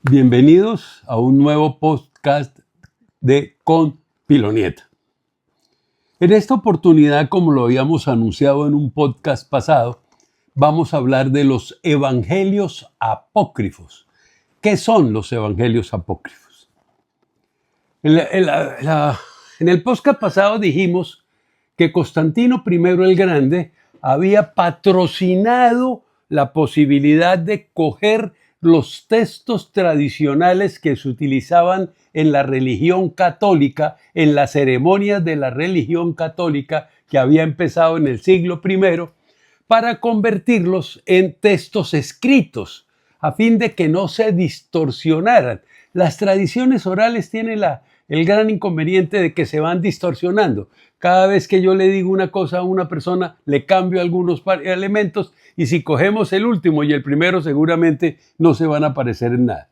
Bienvenidos a un nuevo podcast de Con Pilonieta. En esta oportunidad, como lo habíamos anunciado en un podcast pasado, vamos a hablar de los evangelios apócrifos. ¿Qué son los evangelios apócrifos? En el podcast pasado dijimos que Constantino I el Grande había patrocinado la posibilidad de coger los textos tradicionales que se utilizaban en la religión católica, en las ceremonias de la religión católica que había empezado en el siglo I, para convertirlos en textos escritos, a fin de que no se distorsionaran. Las tradiciones orales tienen el gran inconveniente de que se van distorsionando. Cada vez que yo le digo una cosa a una persona, le cambio algunos elementos y si cogemos el último y el primero seguramente no se van a parecer en nada.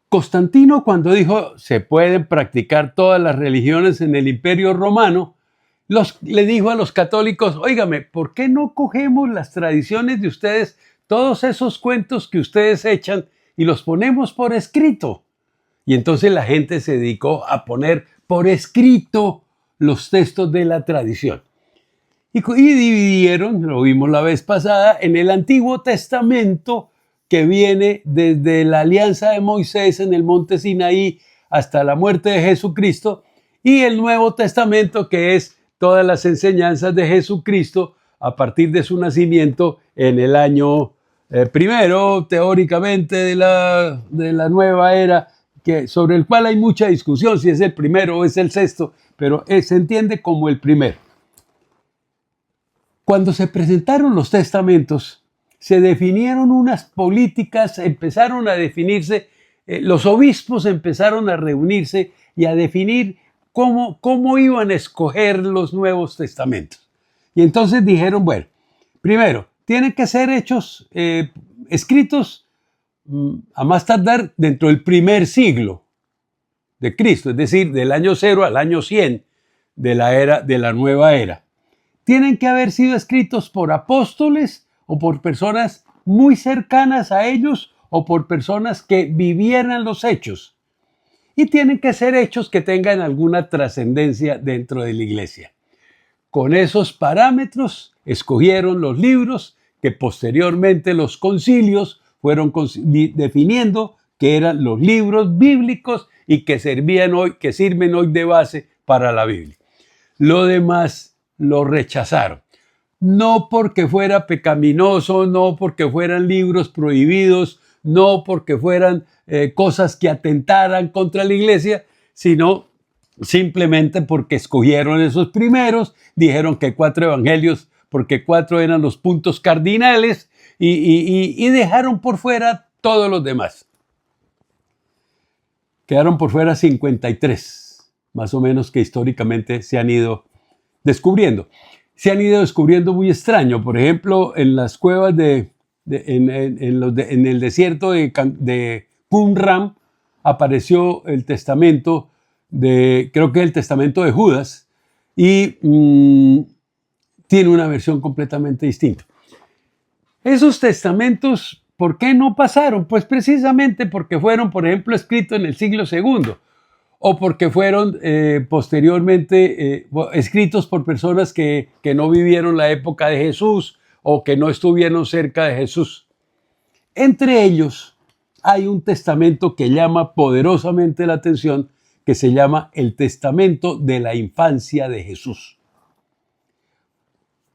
Constantino, cuando dijo se pueden practicar todas las religiones en el Imperio Romano, le dijo a los católicos, óigame, ¿por qué no cogemos las tradiciones de ustedes, todos esos cuentos que ustedes echan y los ponemos por escrito? Y entonces la gente se dedicó a poner por escrito los textos de la tradición. Y dividieron, lo vimos la vez pasada, en el Antiguo Testamento, que viene desde la alianza de Moisés en el monte Sinaí hasta la muerte de Jesucristo, y el Nuevo Testamento, que es todas las enseñanzas de Jesucristo a partir de su nacimiento en el año primero, teóricamente, de la nueva era, sobre el cual hay mucha discusión si es el primero o es el sexto, pero se entiende como el primero. Cuando se presentaron los testamentos, se definieron unas políticas, empezaron a definirse, los obispos empezaron a reunirse y a definir cómo iban a escoger los nuevos testamentos. Y entonces dijeron, bueno, primero, tienen que ser hechos, escritos a más tardar dentro del primer siglo de Cristo, es decir, del año 0 al año 100 de la nueva era. Tienen que haber sido escritos por apóstoles o por personas muy cercanas a ellos o por personas que vivieran los hechos. Y tienen que ser hechos que tengan alguna trascendencia dentro de la iglesia. Con esos parámetros escogieron los libros que posteriormente los concilios fueron definiendo que eran los libros bíblicos y que sirven hoy de base para la Biblia. Lo demás lo rechazaron. No porque fuera pecaminoso, no porque fueran libros prohibidos, no porque fueran cosas que atentaran contra la iglesia, sino simplemente porque escogieron esos primeros, dijeron que 4 evangelios, porque 4 eran los puntos cardinales y dejaron por fuera todos los demás. Quedaron por fuera 53, más o menos, que históricamente se han ido descubriendo. Se han ido descubriendo muy extraño. Por ejemplo, en las cuevas en el desierto de Qumran apareció el testamento creo que el testamento de Judas, y tiene una versión completamente distinta. Esos testamentos, ¿por qué no pasaron? Pues precisamente porque fueron, por ejemplo, escritos en el siglo II, o porque fueron posteriormente escritos por personas que no vivieron la época de Jesús o que no estuvieron cerca de Jesús. Entre ellos hay un testamento que llama poderosamente la atención, que se llama el Testamento de la Infancia de Jesús.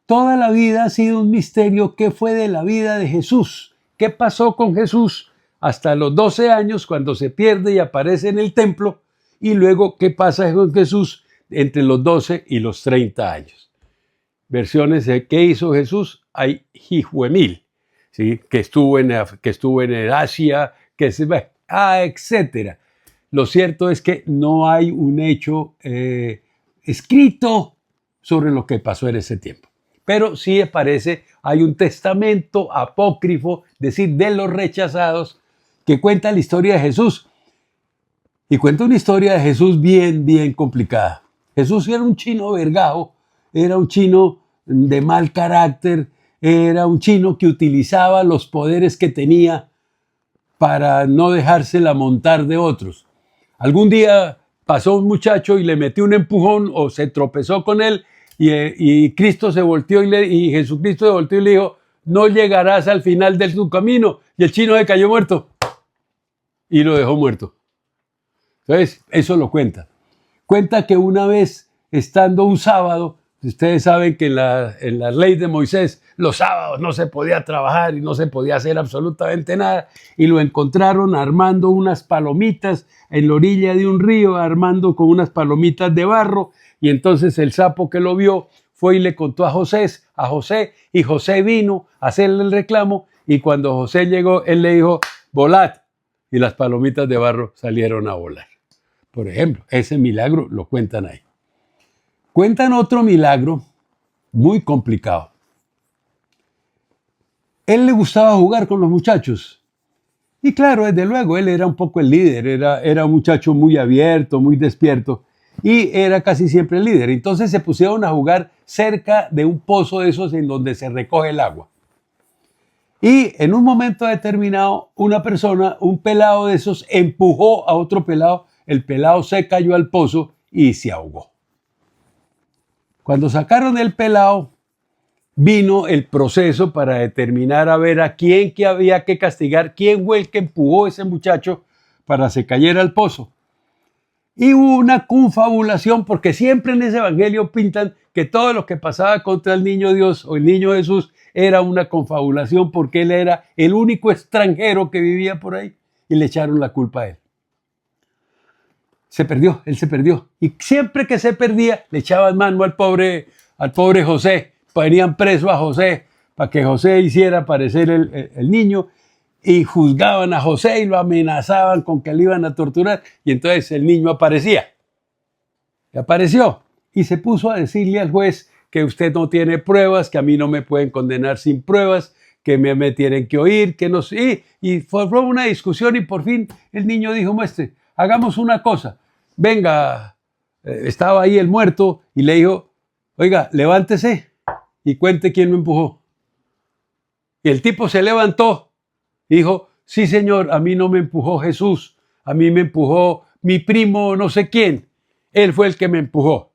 Toda la vida ha sido un misterio qué fue de la vida de Jesús, qué pasó con Jesús hasta los 12 años cuando se pierde y aparece en el templo, y luego qué pasa con Jesús entre los 12 y los 30 años. Versiones de qué hizo Jesús hay hijuemil, ¿sí? que estuvo en Asia, etc. Lo cierto es que no hay un hecho escrito sobre lo que pasó en ese tiempo. Pero sí hay un testamento apócrifo, es decir, de los rechazados, que cuenta la historia de Jesús. Y cuenta una historia de Jesús bien, bien complicada. Jesús era un chino vergao, era un chino de mal carácter, era un chino que utilizaba los poderes que tenía para no dejársela montar de otros. Algún día pasó un muchacho y le metió un empujón o se tropezó con él y Cristo se volteó y Jesucristo se volteó y le dijo, no llegarás al final de tu camino. Y el chino se cayó muerto y lo dejó muerto. Entonces, eso lo cuenta. Cuenta que una vez, estando un sábado, ustedes saben que en la ley de Moisés, los sábados no se podía trabajar y no se podía hacer absolutamente nada. Y lo encontraron armando unas palomitas en la orilla de un río, armando con unas palomitas de barro. Y entonces el sapo que lo vio fue y le contó a José, y José vino a hacerle el reclamo. Y cuando José llegó, él le dijo, volad. Y las palomitas de barro salieron a volar. Por ejemplo, ese milagro lo cuentan ahí. Cuentan otro milagro muy complicado. Él le gustaba jugar con los muchachos. Y claro, desde luego, él era un poco el líder, era un muchacho muy abierto, muy despierto, y era casi siempre el líder. Entonces se pusieron a jugar cerca de un pozo de esos en donde se recoge el agua. Y en un momento determinado, una persona, un pelado de esos, empujó a otro pelado, el pelado se cayó al pozo y se ahogó. Cuando sacaron el pelado, vino el proceso para determinar a ver a quién que había que castigar, quién fue el que empujó a ese muchacho para que se cayera al pozo. Y hubo una confabulación, porque siempre en ese evangelio pintan que todo lo que pasaba contra el niño Dios o el niño Jesús era una confabulación porque él era el único extranjero que vivía por ahí y le echaron la culpa a él. Él se perdió. Y siempre que se perdía, le echaban mano al pobre José. Ponían preso a José para que José hiciera aparecer el niño y juzgaban a José y lo amenazaban con que le iban a torturar. Y entonces el niño aparecía. Y apareció y se puso a decirle al juez que usted no tiene pruebas, que a mí no me pueden condenar sin pruebas, que me tienen que oír, que no sé. Y formó una discusión y por fin el niño dijo, muestre, hagamos una cosa. Venga, estaba ahí el muerto y le dijo, oiga, levántese y cuente quién me empujó. Y el tipo se levantó y dijo, sí señor, a mí no me empujó Jesús, a mí me empujó mi primo no sé quién, él fue el que me empujó.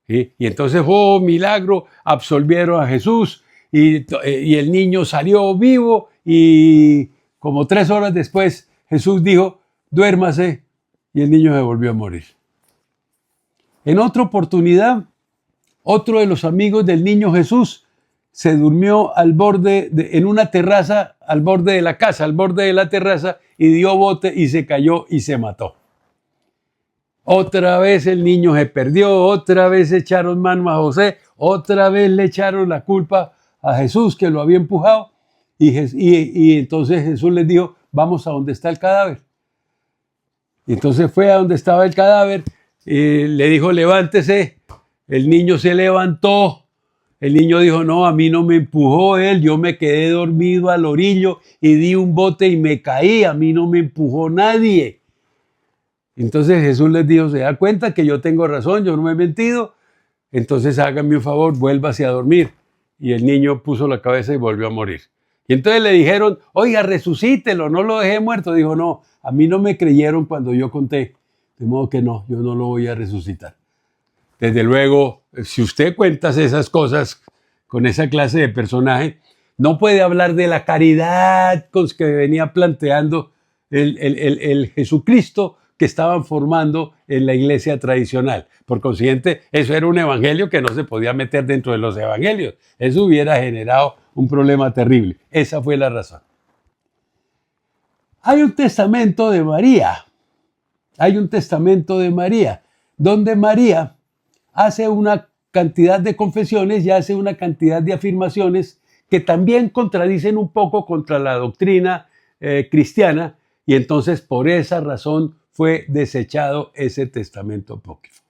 ¿Sí? Y entonces, oh milagro, absolvieron a Jesús y el niño salió vivo y como 3 horas después Jesús dijo, duérmase, y el niño se volvió a morir. En otra oportunidad, otro de los amigos del niño Jesús se durmió en una terraza, al borde de la casa, al borde de la terraza, y dio bote y se cayó y se mató. Otra vez el niño se perdió, otra vez echaron mano a José, otra vez le echaron la culpa a Jesús que lo había empujado, y entonces Jesús les dijo, vamos a donde está el cadáver. Y entonces fue a donde estaba el cadáver, le dijo, levántese. El niño se levantó. El niño dijo, no, a mí no me empujó él, yo me quedé dormido al orillo y di un bote y me caí, a mí no me empujó nadie. Entonces Jesús les dijo, ¿se da cuenta que yo tengo razón, yo no me he mentido? Entonces háganme un favor, vuélvase a dormir. Y el niño puso la cabeza y volvió a morir. Y entonces le dijeron, oiga, resucítelo, no lo dejé muerto. Dijo, no, a mí no me creyeron cuando yo conté. De modo que no, yo no lo voy a resucitar. Desde luego, si usted cuenta esas cosas con esa clase de personaje, no puede hablar de la caridad con que venía planteando el Jesucristo que estaban formando en la iglesia tradicional. Por consiguiente, eso era un evangelio que no se podía meter dentro de los evangelios. Eso hubiera generado un problema terrible. Esa fue la razón. Hay un testamento de María. Hay un testamento de María, donde María hace una cantidad de confesiones y hace una cantidad de afirmaciones que también contradicen un poco contra la doctrina cristiana, y entonces por esa razón fue desechado ese testamento apócrifo.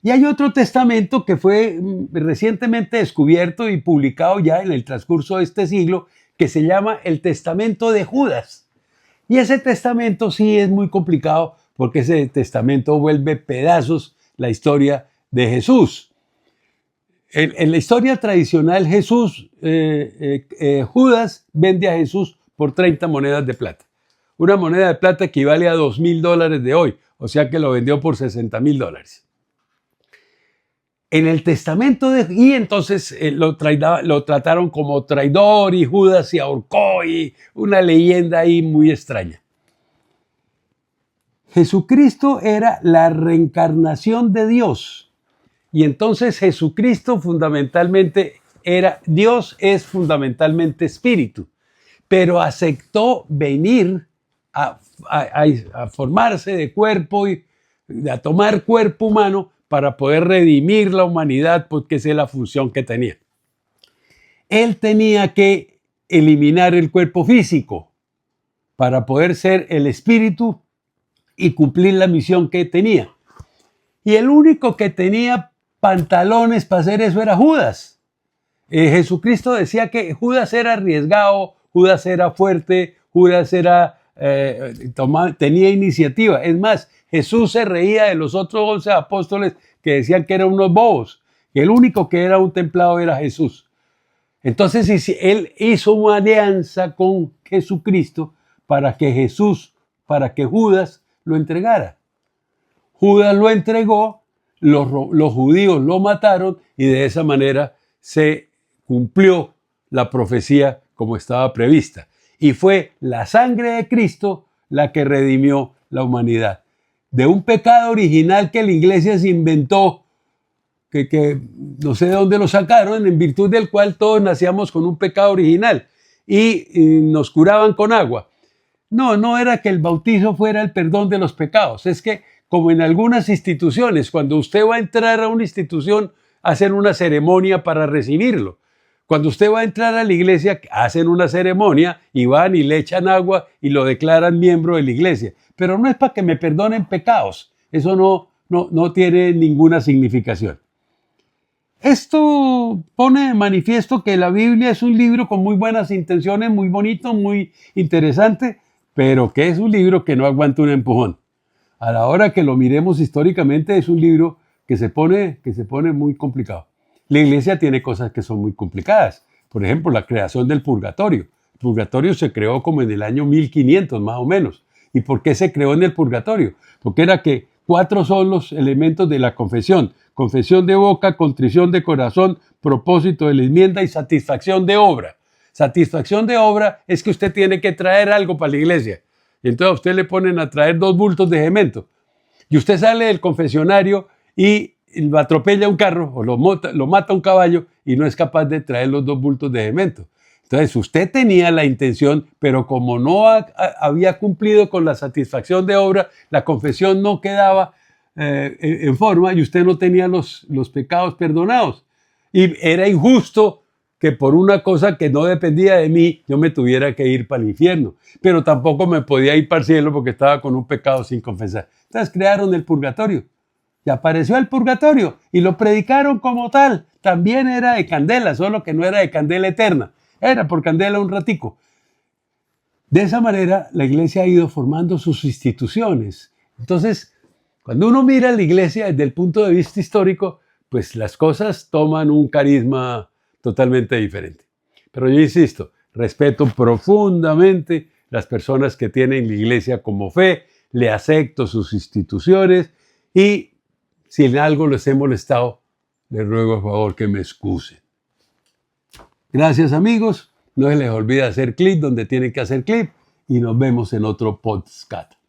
Y hay otro testamento que fue recientemente descubierto y publicado ya en el transcurso de este siglo, que se llama el Testamento de Judas. Y ese testamento sí es muy complicado porque ese testamento vuelve pedazos la historia de Jesús. En la historia tradicional, Judas vende a Jesús por 30 monedas de plata. Una moneda de plata equivale a $2.000 de hoy, o sea que lo vendió por $60.000. En el testamento y entonces lo trataron como traidor y Judas se ahorcó y una leyenda ahí muy extraña. Jesucristo era la reencarnación de Dios y entonces Jesucristo fundamentalmente era, Dios es fundamentalmente espíritu, pero aceptó venir a formarse de cuerpo y a tomar cuerpo humano para poder redimir la humanidad, porque esa es la función que tenía. Él tenía que eliminar el cuerpo físico para poder ser el espíritu y cumplir la misión que tenía. Y el único que tenía pantalones para hacer eso era Judas. Jesucristo decía que Judas era arriesgado, Judas era fuerte, Judas era, tenía iniciativa. Es más, Jesús se reía de los otros 11 apóstoles que decían que eran unos bobos, que el único que era un templado era Jesús. Entonces él hizo una alianza con Jesucristo para que Judas lo entregara. Judas lo entregó, los judíos lo mataron y de esa manera se cumplió la profecía como estaba prevista. Y fue la sangre de Cristo la que redimió la humanidad. De un pecado original que la iglesia se inventó, que no sé de dónde lo sacaron, en virtud del cual todos nacíamos con un pecado original y nos curaban con agua. No era que el bautizo fuera el perdón de los pecados, es que como en algunas instituciones, cuando usted va a entrar a una institución, hacen una ceremonia para recibirlo. Cuando usted va a entrar a la iglesia, hacen una ceremonia y van y le echan agua y lo declaran miembro de la iglesia. Pero no es para que me perdonen pecados. Eso no tiene ninguna significación. Esto pone de manifiesto que la Biblia es un libro con muy buenas intenciones, muy bonito, muy interesante, pero que es un libro que no aguanta un empujón. A la hora que lo miremos históricamente, es un libro que se pone muy complicado. La iglesia tiene cosas que son muy complicadas. Por ejemplo, la creación del purgatorio. El purgatorio se creó como en el año 1500 más o menos. ¿Y por qué se creó en el purgatorio? Porque era que 4 son los elementos de la confesión. Confesión de boca, contrición de corazón, propósito de la enmienda y satisfacción de obra. Satisfacción de obra es que usted tiene que traer algo para la iglesia. Y entonces a usted le ponen a traer 2 bultos de cemento. Y usted sale del confesionario y lo atropella un carro o lo mata un caballo y no es capaz de traer los 2 bultos de cemento. Entonces usted tenía la intención, pero como no había cumplido con la satisfacción de obra, la confesión no quedaba en forma y usted no tenía los pecados perdonados. Y era injusto que por una cosa que no dependía de mí, yo me tuviera que ir para el infierno. Pero tampoco me podía ir para el cielo porque estaba con un pecado sin confesar. Entonces crearon el purgatorio. Y apareció el purgatorio y lo predicaron como tal. También era de candela, solo que no era de candela eterna. Era por candela un ratico. De esa manera, la iglesia ha ido formando sus instituciones. Entonces, cuando uno mira la iglesia desde el punto de vista histórico, pues las cosas toman un carisma totalmente diferente. Pero yo insisto, respeto profundamente las personas que tienen la iglesia como fe, le acepto sus instituciones y si en algo les he molestado, les ruego por favor que me excusen. Gracias amigos, no se les olvide hacer clic donde tienen que hacer clic y nos vemos en otro podcast.